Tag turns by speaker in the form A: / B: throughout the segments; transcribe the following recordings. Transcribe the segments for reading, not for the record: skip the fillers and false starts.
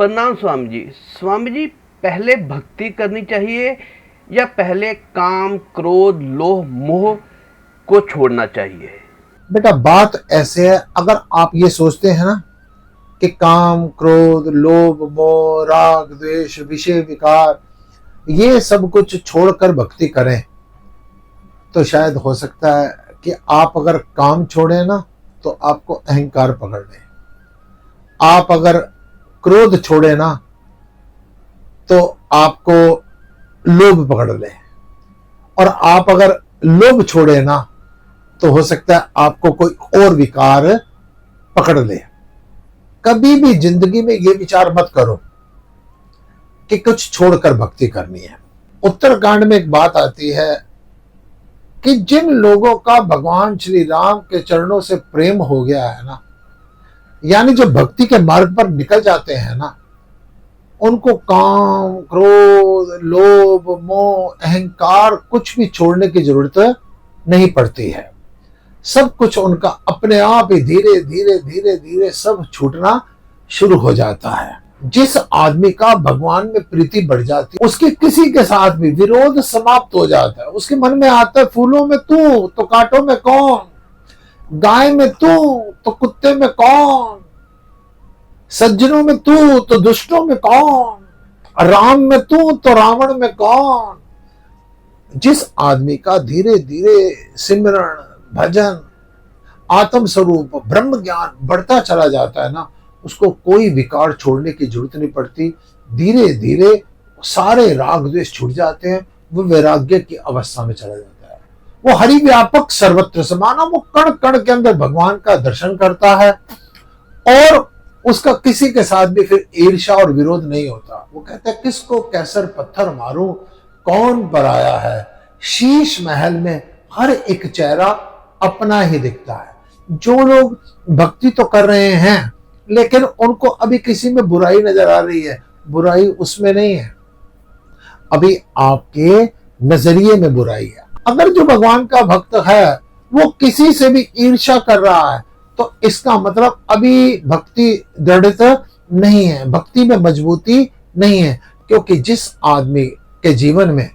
A: प्रणाम स्वामी जी। स्वामी जी, पहले भक्ति करनी चाहिए या पहले काम, क्रोध, लोभ, मोह को छोड़ना चाहिए?
B: बेटा, बात ऐसे है, अगर आप ये सोचते हैं ना कि काम, क्रोध, लोभ, मोह, राग, द्वेष, विषय, विकार ये सब कुछ छोड़कर भक्ति करें, तो शायद हो सकता है कि आप अगर काम छोड़े ना तो आपको अहंकार पकड़ ले। आप अगर क्रोध छोड़े ना तो आपको लोभ पकड़ ले, और आप अगर लोभ छोड़े ना तो हो सकता है आपको कोई और विकार पकड़ ले। कभी भी जिंदगी में ये विचार मत करो कि कुछ छोड़कर भक्ति करनी है। उत्तरकांड में एक बात आती है कि जिन लोगों का भगवान श्री राम के चरणों से प्रेम हो गया है ना, यानी जो भक्ति के मार्ग पर निकल जाते हैं ना, उनको काम, क्रोध, लोभ, मोह, अहंकार कुछ भी छोड़ने की जरूरत नहीं पड़ती है। सब कुछ उनका अपने आप ही धीरे धीरे धीरे धीरे सब छूटना शुरू हो जाता है। जिस आदमी का भगवान में प्रीति बढ़ जाती है, उसके किसी के साथ भी विरोध समाप्त हो जाता है। उसके मन में आता है, फूलों में तू तो कांटों में कौन, गाय में तू तो कुत्ते में कौन, सज्जनों में तू तो दुष्टों में कौन, राम में तू तो रावण में कौन। जिस आदमी का धीरे धीरे सिमरण, भजन, आत्म स्वरूप, ब्रह्म ज्ञान बढ़ता चला जाता है ना, उसको कोई विकार छोड़ने की जरूरत नहीं पड़ती। धीरे धीरे सारे राग द्वेष छूट जाते हैं, वो वैराग्य की अवस्था में चला जाता है। वो हरि व्यापक सर्वत्र समाना, वो कण कण के अंदर भगवान का दर्शन करता है, और उसका किसी के साथ भी फिर ईर्ष्या और विरोध नहीं होता। वो कहता है, किसको कैसर पत्थर मारूं, कौन पराया है, शीश महल में हर एक चेहरा अपना ही दिखता है। जो लोग भक्ति तो कर रहे हैं लेकिन उनको अभी किसी में बुराई नजर आ रही है, बुराई उसमें नहीं है, अभी आपके नजरिए में बुराई है। अगर जो भगवान का भक्त है वो किसी से भी ईर्ष्या कर रहा है तो इसका मतलब अभी भक्ति दृढ़ता नहीं है, भक्ति में मजबूती नहीं है। क्योंकि जिस आदमी के जीवन में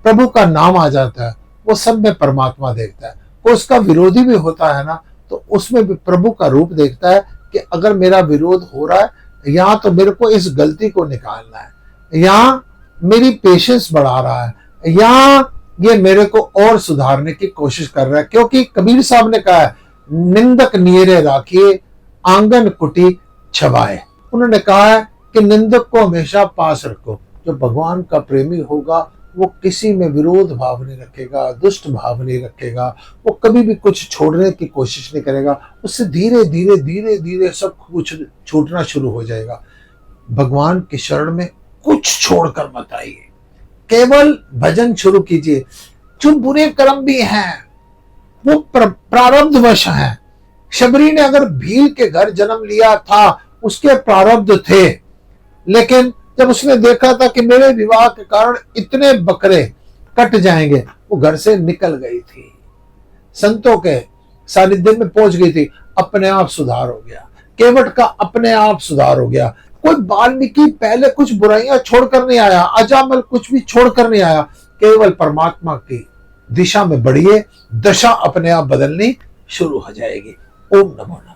B: प्रभु का नाम आ जाता है वो सब में परमात्मा देखता है। कोई उसका विरोधी भी होता है ना तो उसमें भी प्रभु का रूप देखता है कि अगर मेरा विरोध हो रहा है, या तो मेरे को इस गलती को निकालना है, या मेरी पेशेंस बढ़ा रहा है, या ये मेरे को और सुधारने की कोशिश कर रहा है। क्योंकि कबीर साहब ने कहा है, निंदक नियरे राखिए, आंगन कुटी छवाए। उन्होंने कहा है कि निंदक को हमेशा पास रखो। जो भगवान का प्रेमी होगा वो किसी में विरोध भाव नहीं रखेगा, दुष्ट भाव नहीं रखेगा, वो कभी भी कुछ छोड़ने की कोशिश नहीं करेगा। उससे धीरे धीरे धीरे धीरे सब कुछ छूटना शुरू हो जाएगा। भगवान की शरण में कुछ छोड़कर मत आइए, केवल भजन शुरू कीजिए। जो बुरे कर्म भी हैं वो प्रारब्धवश हैं। शबरी ने अगर भील के घर जन्म लिया था, उसके प्रारब्ध थे, लेकिन जब उसने देखा था कि मेरे विवाह के कारण इतने बकरे कट जाएंगे, वो घर से निकल गई थी, संतों के सानिध्य में पहुंच गई थी, अपने आप सुधार हो गया। केवट का अपने आप सुधार हो गया। कोई वाल्मीकि पहले कुछ बुराइयां छोड़कर नहीं आया, अजामल कुछ भी छोड़कर नहीं आया, केवल परमात्मा की दिशा में बढ़िए, दशा अपने आप बदलनी शुरू हो जाएगी। ओम नमो नारायण।